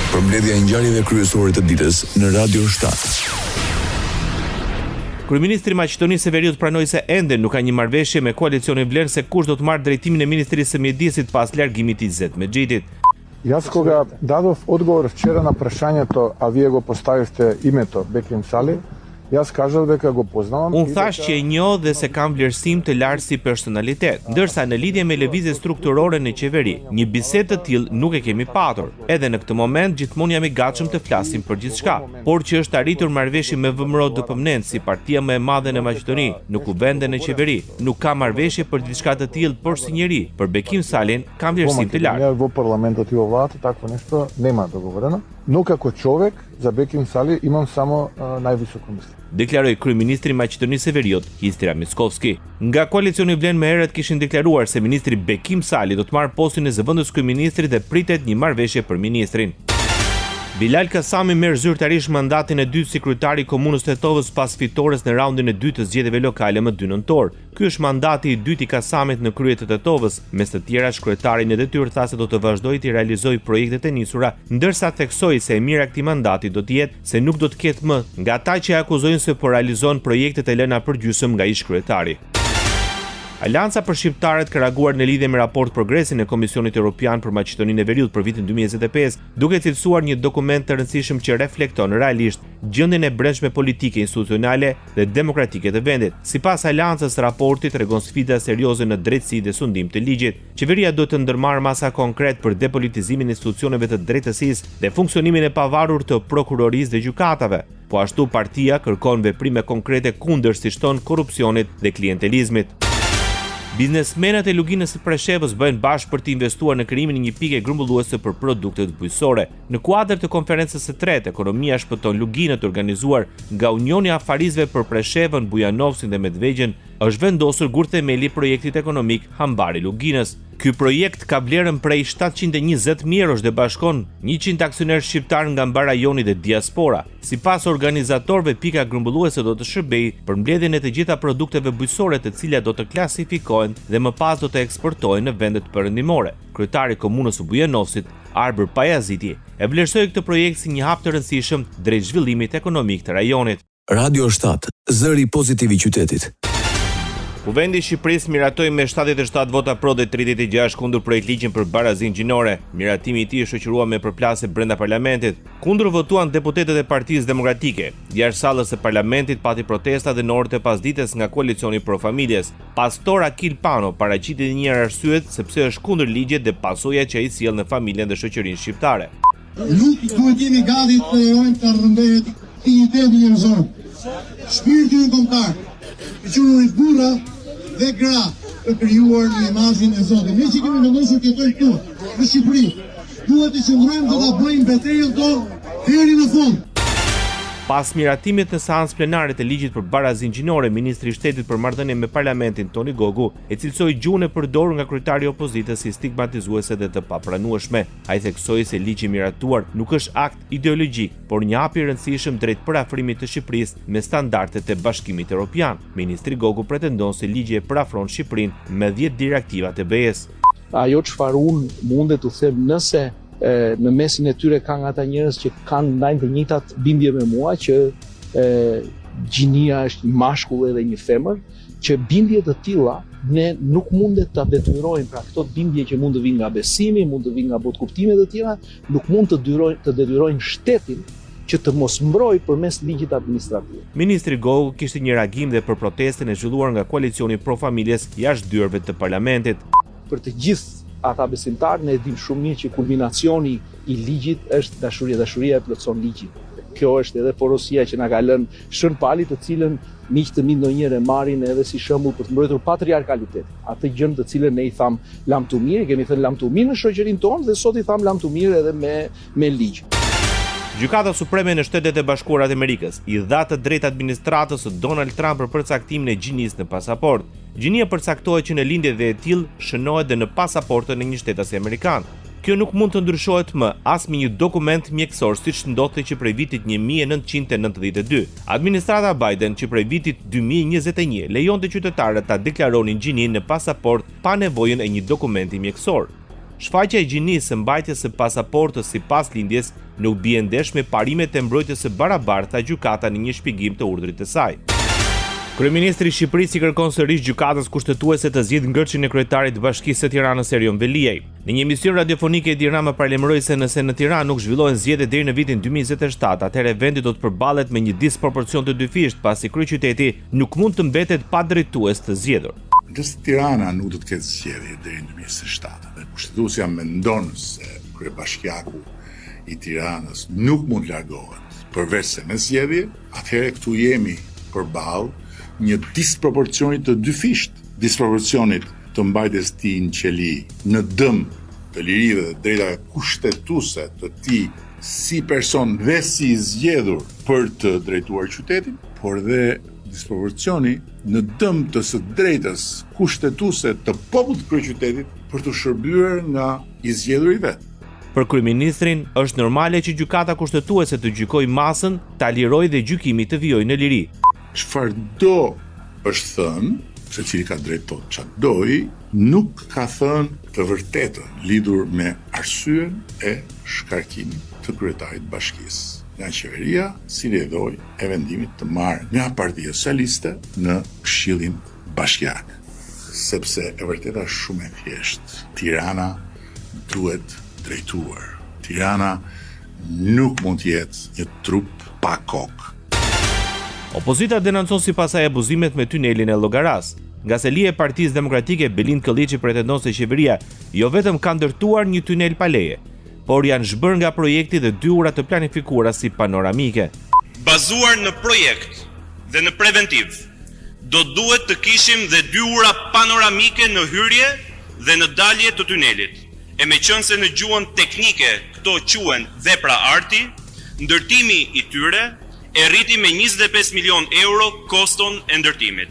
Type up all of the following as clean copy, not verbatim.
Përmbledhja e ngjarjeve kryesore të ditës në Radio 7. Kryeministri i Maqedonisë së Veriut pranoi se ende nuk ka një marrëveshje me koalicionin vlerë se kush do të marrë drejtimin e Ministrisë së Mjedisit pas largimit të Izzet Mexhitit. Јас кога дадов одговор вчера на прашањето, а вие го поставивте името Беким Сали, јас кажав дека го познавам. Unë thash që e njoh dhe se kam vlerësim të lartë si personalitet, ndërsa në lidhje me lëvizje strukturore në qeveri, një bisedë të tillë nuk e kemi patur. Edhe në këtë moment gjithmonë jam i gatshëm të flasim për gjithçka, por që është arritur marrëveshje me VMRO-DPMNet si partia më e madhe në Maqedoni, në kuvende në qeveri, nuk ka marrëveshje për diçka të tillë, por si njeri, për Bekim Salin kam vlerësim të lartë. Во парламентот и во владата такво нешто нема договорено, но како човек за Беким Сали имам само највисоко мислење. Deklaroi kryeministri i Maqedonisë së Veriut, Histria Miskovski. Nga koalicioni Vlen më herët kishin deklaruar se ministri Bekim Sali do të marrë postin e zëvendës kryeministrit dhe pritet një marrëveshje për ministrin. Bilal Kasami merr zyrtarisht mandatin e dytë si kryetari i komunës të Tetovës pas fitores në raundin e dytë të zgjedhjeve lokale më 2 nëntor. Ky është mandati i dytë i Kasamit në krye të Tetovës, mes të tjerash kryetari në detyrë tha se do të vazhdojë të realizojë projektet e nisura, ndërsa theksoi se e mira e këtij mandati do të jetë se nuk do të ketë më nga ata që e akuzojnë se po realizon projektet e lëna përgjysmë nga ish kryetari. Alianca për shqiptarët ka reaguar në lidhje me raport progresin e Komisionit Evropian për Maqedoninë e Veriut për vitin 2025, duke cilësuar një dokument të rëndësishëm që reflekton realisht gjendjen e brendshme politike, institucionale dhe demokratike të vendit. Sipas Aliancës, raporti tregon sfida serioze në drejtësi dhe sundim të ligjit. Qeveria duhet të ndërmarrë masa konkret për depolitizimin e institucioneve të drejtësisë dhe funksionimin e pavarur të prokurorisë dhe gjykatave. Po ashtu partia kërkon veprime konkrete kundër si shton korrupsionit dhe klientelizmit. Biznesmenët e Luginës së Preshevës bëjnë bashkë për të investuar në krijimin e një pike grumbulluese për produktet bujqësore. Në kuadër të konferencës së tretë Ekonomia shpëton Luginën të organizuar nga Unioni i Afarizëve për Preshevën, Bujanovsin dhe Medvegjen, është vendosur gurthemeli i projektit ekonomik Hambari Luginës. Ky projekt ka vlerën prej 720.000 eurosh dhe bashkon 100 aksionerë shqiptar nga mbar rajoni dhe diaspora. Sipas organizatorëve, pika grumbulluese do të shërbejë për mbledhjen e të gjitha produkteve bujqësore të cilat do të klasifikohen dhe më pas do të eksportohen në vendet perëndimore. Kryetari i komunës së Bujanovsit, Arbër Pajaziti, e vlerësoi këtë projekt si një hap të rëndësishëm drejt zhvillimit ekonomik të rajonit. Radio 7, zëri pozitiv i qytetit. Kuvendi i Shqipërisë miratoi me 77 vota pro dhe 36 kundër projektligjin për barazinë gjinore. Miratimi i tij shoqërua me përplasje brenda parlamentit. Kundër votuan deputetët e Partisë Demokratike. Jashtë sallës së parlamentit pati protesta dhe në orët e pasdites nga koalicioni Pro Familjes. Pastor Akil Pano paraqiti një arsyet sepse është kundër ligjit dhe pasojat që ai sjell në familjen dhe shoqërinë shqiptare. Nuk duhet jemi gati të lejojmë të rrëmbet dignitetin njerëzor. Shpirtin kombëtar, qenurit burra dhe gra të krijuar në imazhin e Zotit. Ne që kemi vendosur të jetojmë këtu në Shqipëri, duhet të qëndrojmë dhe ta bëjmë betejën tonë deri në fund. Pas miratimit në seancë plenare të ligjit për barazinë gjinore, ministri i Shtetit për marrëdhënie me parlamentin Toni Gogu e cilësoi gjuhën e përdorur nga kryetari i opozitës si stigmatizuese dhe të papranueshme. Ai theksoi se ligji i miratuar nuk është akt ideologjik, por një hap i rëndësishëm drejt përafrimit të Shqipërisë me standardet e Bashkimit Evropian. Ministri Gogu pretendon se ligji e përafron Shqipërinë me 10 direktiva të BE-s. Ajo çfarë unë mundet të them, nëse në mesin e tyre ka nga ata njerëz që kanë ndajnë të njëjtat bindje me mua, që gjinia është një mashkull edhe një femër, që bindje të tilla ne nuk mundet ta detyrojmë, pra këto bindje që mund të vinë nga besimi, mund të vinë nga botkuptime të tjera, nuk mund të detyrojnë shtetin që të mos mbrojë përmes ligjit administrativ. Ministri Gogu kishte një reagim dhe për protestën e zhvilluar nga koalicioni Pro Familjes jashtë dyerve të parlamentit. Për të gjithë ata besimtarë, ne dim shumë mirë që kulminacioni i ligjit është dashuria. Dashuria e plotson ligjin. Kjo është edhe porosia që na ka lënë Shën Pali, të cilën miq të mi ndonjëherë marrin edhe si shembull për të mbrojtur patriarkalitetin. Atë gjë të cilën ne i tham lam të mirë, kemi thënë lam të mirë në shoqërinë tonë dhe sot i tham lam të mirë edhe me ligj. Gjykata Supreme në Shtetet e Bashkuara të Amerikës i dha të drejtë administratës së Donald Trump për përcaktimin e gjinisë në pasaport. Gjinia përcaktohet që në lindje dhe e tillë shënohet dhe në pasaportën e një shtetasi amerikan. Kjo nuk mund të ndryshohet më as me një dokument mjekësor siç ndodhte që prej vitit 1992. Administrata Biden që prej vitit 2021 lejonte qytetarët ta deklaronin gjininë në pasaport pa nevojën e një dokumenti mjekësor. Shfaqja e gjinisë së mbajtjes së pasaportës sipas lindjes nuk bie ndesh me parimet e mbrojtjes së barabartë, tha gjykata në një shpjegim të urdhrit të saj. Kryeministri i Shqipërisë i kërkon sërish gjykatës kushtetuese të zgjidhë ngërçin e kryetarit të Bashkisë së Tiranës Erion Veliaj. Në një emision radiofonik Edi Rama paralajmëroi se nëse në Tiranë nuk zhvillohen zgjedhje deri në vitin 2027, atëherë vendi do të përballet me një disproporcion të dyfisht, pasi kryeqyteti nuk mund të mbetet pa drejtues të zgjedhur. Nëse Tirana nuk do të ketë zgjedhje deri në 2027 dhe kushtetuesja mendon se kryebashkiaku i Tiranës nuk mund largohet përveç se me zgjedhje, atëherë këtu jemi përballë një disproporcionit të dyfisht, disproporcionit të mbajtjes tij në qeli në dëm të lirive dhe drejtave kushtetuese të tij si person dhe si zgjedhur për të drejtuar qytetin, por dhe disproporcioni në dëm të së drejtës kushtetuese të popullit të kryeqytetit për të shërbyer nga i zgjedhur i vet. Për kryeministrin, është normale që gjykata kushtetuese të gjykojë masën, ta lirojë dhe gjykimi të vijojë në liri. Çfarë do është thënë, secili ka drejt të çfarë doj, nuk ka thënë të vërtetën lidhur me arsyen e shkarkimit të kryetarit të bashkisë. Nga qeveria, si ledhoj e vendimit të marrë nga Partia Socialiste në Këshillin Bashkiak. Sepse e vërteta është shumë e thjeshtë. Tirana duhet drejtuar. Tirana nuk mund të jetë një trup pa kokë. Opozita denoncon sipasaj abuzimet me tunelin e Llogaras. Nga selia e Partisë Demokratike, Belind Kolliçi pretendon se qeveria jo vetëm ka ndërtuar një tunel pa leje, por janë zhbër nga projekti dhe 2 ura të planifikuara si panoramike. Bazuar në projekt dhe në preventiv, do duhet të kishim dhe 2 ura panoramike në hyrje dhe në dalje të tunelit. E meqense në gjuhën teknike këto quhen vepra arti, ndërtimi i tyre e rriti me 25 milion euro koston e ndërtimit.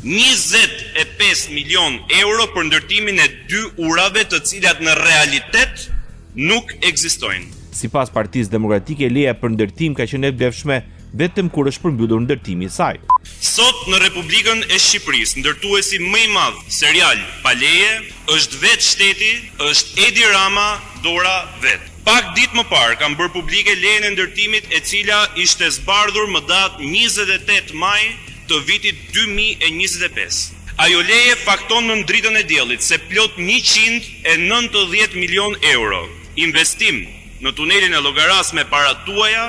25 milion euro për ndërtimin e 2 urave të cilat në realitet nuk ekzistojnë. Sipas Partisë Demokratike, leja për ndërtim ka qenë e vlefshme vetëm kur është përmbytur ndërtimi i saj. Sot në Republikën e Shqipërisë, ndërtuesi më i madh serial pa leje është vetë shteti, është Edi Rama, dora vet. Pak ditë më parë kam bërë publike lejen e ndërtimit e cila ishte zbardhur më datë 28 maj të vitit 2025. Ajo leje fakton në dritën e diellit se plot 190 milion euro investim në tunelin e Llogaras me para tuaja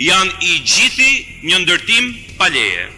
janë i gjithi një ndërtim pa leje.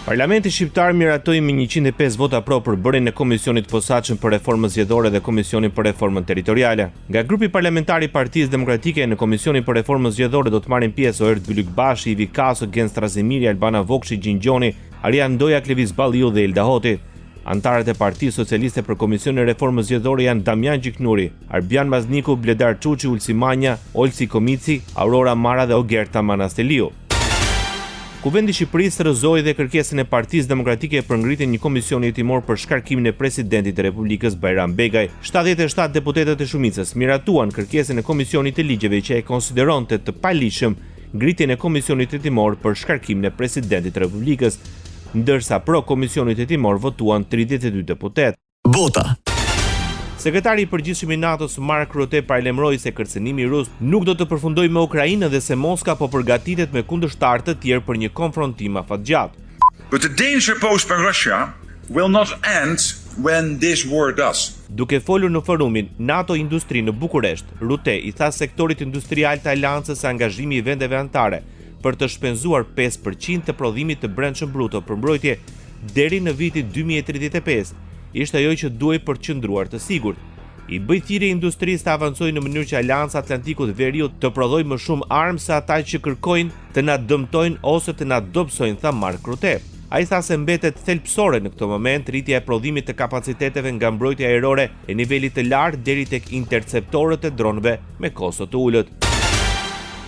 Parlamenti shqiptar miratoi me 105 vota pro për bërjen e Komisionit Posaçëm për Reformën Zgjedhore dhe Komisionin për Reformën Territoriale. Nga grupi parlamentar i Partisë Demokratike në Komisionin për Reformën Zgjedhore do të marrin pjesë Oert Bylykbashi, Ivi Kaso, Gens Trazimiri, Albana Vokshi, Gjingjoni, Arian Ndoja, Klevis Balliu dhe Elda Hoti. Antarët e Partisë Socialiste për Komisionin e Reformës Zgjedhore janë Damian Gjiknuri, Arbian Mazniku, Bledar Çuçi, Ulsi Manja, Olsi Komici, Aurora Mara dhe Ogerta Manasteliu. Kuvendi i Shqipërisë rrëzoi dhe kërkesën e Partisë Demokratike për ngritjen e një komisioni hetimor për shkarkimin e presidentit të Republikës Bajram Begaj. 77 deputetët e shumicës miratuan kërkesën e Komisionit të Ligjeve që e konsideronte të paligjshëm ngritjen e komisionit hetimor për shkarkimin e presidentit të Republikës, ndërsa pro komisionit hetimor votuan 32 deputet. Vota. Sekretari i përgjithshëm i NATO-s Mark Rutte paralajmëroi se kërcënimi rus nuk do të përfundojë me Ukrainën dhe se Moska po përgatitet me kundërshtarë të tjerë për një konfrontim afatgjatë. But the danger posed by Russia will not end when this war does. Duke folur në forumin NATO Industri në Bukuresht, Rutte i tha sektorit industrial të aleancës se angazhimi i vendeve anëtare për të shpenzuar 5% të prodhimit të brendshëm bruto për mbrojtje deri në vitin 2035 ishte ajo që duhej përqendruar të sigurt. I bëj thirrje industrisë të avancojë në mënyrë që Aleanca Atlantikut Veriut të prodhojë më shumë armë se ata që kërkojnë të na dëmtojnë ose të na dobësojnë, tha Mark Rutte. Ai tha se mbetet thelbësore në këtë moment rritja e prodhimit të kapaciteteve nga mbrojtja ajrore e nivelit të lartë deri tek interceptorët e dronëve me kosto të ulët.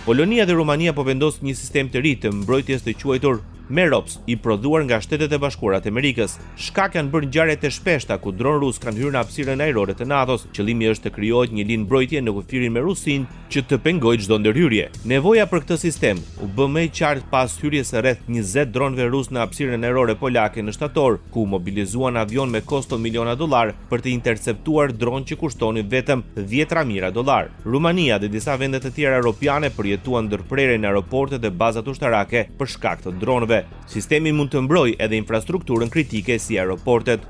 Polonia dhe Rumania po vendosin një sistem të ri të mbrojtjes të quajtur Merops, i prodhuar nga Shtetet e Bashkuara të Amerikës. Shkak janë bërë ngjarjet e shpeshta ku dron rus kanë hyrë në hapësirën ajrore të NATO-s. Qëllimi është të krijohet një linjë mbrojtje në kufirin me Rusinë që të pengojë çdo ndërhyrje. Nevoja për këtë sistem u bë më e qartë pas hyrjes së rreth 20 dronëve rus në hapësirën ajrore polake në shtator, ku mobilizuan avion me kosto miliona dollar për të interceptuar dronë që kushtonin vetëm 10 mijëra dollar. Rumania dhe disa vende të tjera europiane përjetuan ndërprerje në aeroporte dhe bazat ushtarake për shkak të dronëve. Sistemi mund të mbrojë edhe infrastrukturën kritike si aeroportet.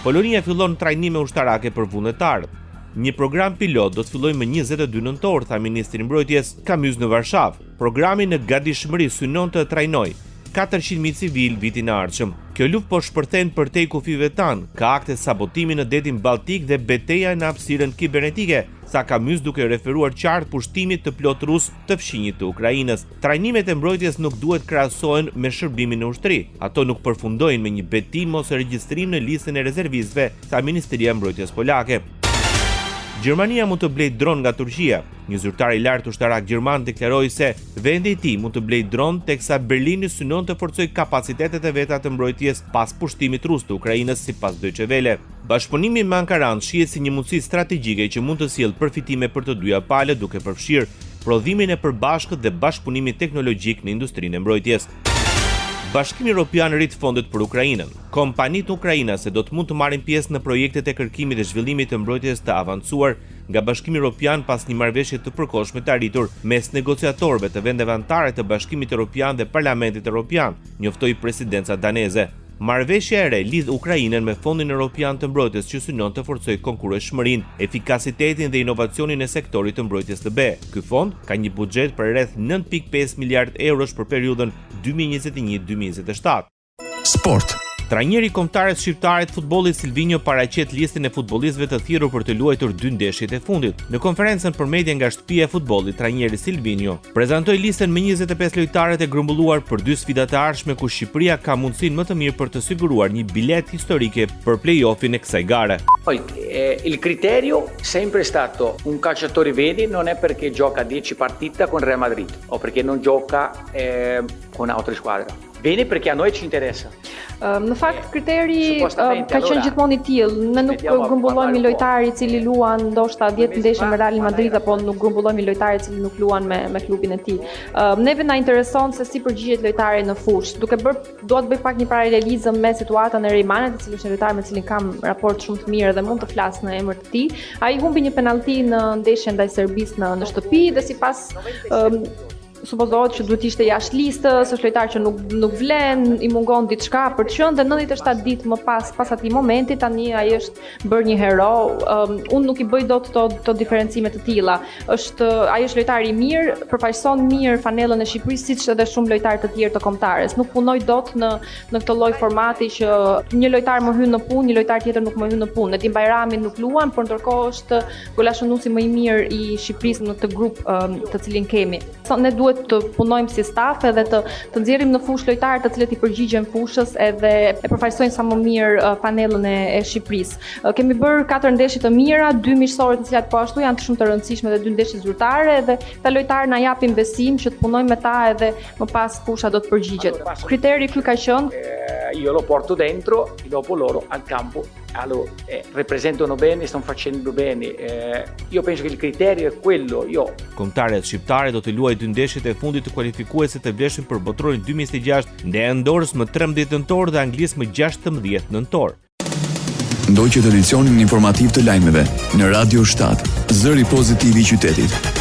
Polonia fillon trajnime ushtarake për vullnetarët. Një program pilot do të fillojë më 22 nëntor, tha ministri i mbrojtjes Kamyz në Varshavë. Programi në gatishmëri synon të trajnojë 400.000 civil vitin e ardhshëm. Kjo luftë po shpërthen përtej kufive tan, ka akte sabotimi në detin Baltik dhe betejë në hapësirën kibernetike, sa Kamyz duke referuar qartë pushtimit të plot rus të fshinjit të Ukrainës. Trajnimet e mbrojtjes nuk duhet krahasohen me shërbimin në ushtri. Ato nuk përfundojnë me një betim ose regjistrim në listën e rezervistëve, tha Ministria e Mbrojtjes polake. Gjermania mund të blejë dron nga Turqia. Një zyrtar i lartë ushtarak gjerman deklaroi se vendi i tij mund të blejë dron teksa Berlini synon të forcojë kapacitetet e veta të mbrojtjes pas pushtimit rus të Ukrainës, sipas Deutsche Welle. Bashkëpunimi me Ankaran shihet si një mundësi strategjike që mund të sjellë përfitime për të dyja palët, duke përfshirë prodhimin e përbashkët dhe bashkëpunimin teknologjik në industrinë e mbrojtjes. Bashkimi Evropian rrit fondet për Ukrainën. Kompanitë ukrainase do të mund të marrin pjesë në projektet e kërkimit dhe zhvillimit të mbrojtjes të avancuar nga Bashkimi Evropian pas një marrëveshje të përkohshme të arritur mes negociatorëve të vendeve anëtare të Bashkimit Evropian dhe Parlamentit Evropian, njoftoi presidenca daneze. Marrëveshja e re lidh Ukrainën me Fondin Evropian të Mbrojtjes që synon të forcojë konkurrueshmërinë, efikasitetin dhe inovacionin e sektorit të mbrojtjes të BE. Ky fond ka një buxhet për rreth 9.5 miliard eurosh për periudhën 2021-2027. Sport. Trajneri i kombëtarës shqiptare të futbollit Silvinho paraqet listën e futbollistëve të thirrur për të luajtur 2 ndeshjet e fundit. Në konferencën për media nga shtëpia e futbollit, trajneri Silvinho prezantoi listën me 25 lojtarët e grumbulluar për 2 sfidat e ardhshme ku Shqipëria ka mundësinë më të mirë për të siguruar një bilet historike për play-offin e kësaj gare. Il criterio sempre stato un calciatore vedi non è perché gioca 10 partite con Real Madrid o perché non gioca con altre squadre. Veni perché a noi ci interessa. Në fakt kriteri ka qenë gjithmonë i tillë. Ne nuk grumbullojmë lojtari i cili luan ndoshta 10 ndeshje me Real Madrid apo nuk grumbullojmë lojtari i cili nuk luan me klubin e tij. Neve na intereson se si përgjigjet lojtari në fushë. Dua të bëj pak një paralelizëm me situatën e Rejmanit, i cili është një lojtar me cilin kam raport shumë të mirë dhe mund të flas në emër të tij. Ai humbi një penallti në ndeshjen ndaj Serbisë në shtëpi dhe sipas supozohet që duhet ishte jashtë listës, është lojtar që nuk vlen, i mungon diçka për të qenë dhe 97 ditë më pas atij momenti tani ai është bërë një hero. Unë nuk i bëj dot to diferencime të tilla. Ai është lojtar i mirë, përfaqëson mirë fanellën e Shqipërisë siç edhe shumë lojtarë të tjerë të kombëtarës. Nuk punoj dot në këtë lloj formati që një lojtar më hyn në punë, një lojtar tjetër nuk më hyn në punë. Nedim Bajrami nuk luan, por ndërkohë është golashënuesi më i mirë i Shqipërisë në këtë grup të cilin kemi. Ne duhet të punojmë si staf edhe të nxjerrim në fushë lojtarë të cilët i përgjigjen fushës edhe e përfaqësojnë sa më mirë panellën e Shqipërisë. Kemi bërë 4 ndeshje të mira, 2 miqësore të cilat po ashtu janë shumë të rëndësishme dhe 2 ndeshje zyrtare dhe ta lojtarë na japin besim që të punojmë me ta edhe më pas fusha do të përgjigjet. Kriteri ky ka qenë io lo porto dentro e dopo loro al campo rappresentano bene, stanno facendo bene. Io penso che il criterio è quello. Kombëtarët shqiptare do të luajë 2 ndeshjet e fundit të kualifikuese të vlefshëm për botrorin 2026 ndaj Andorrës më 13 nëntor dhe Anglisë më 16 nëntor. Ndoqët edicionin informativ të lajmeve në Radio 7, zëri pozitiv i qytetit.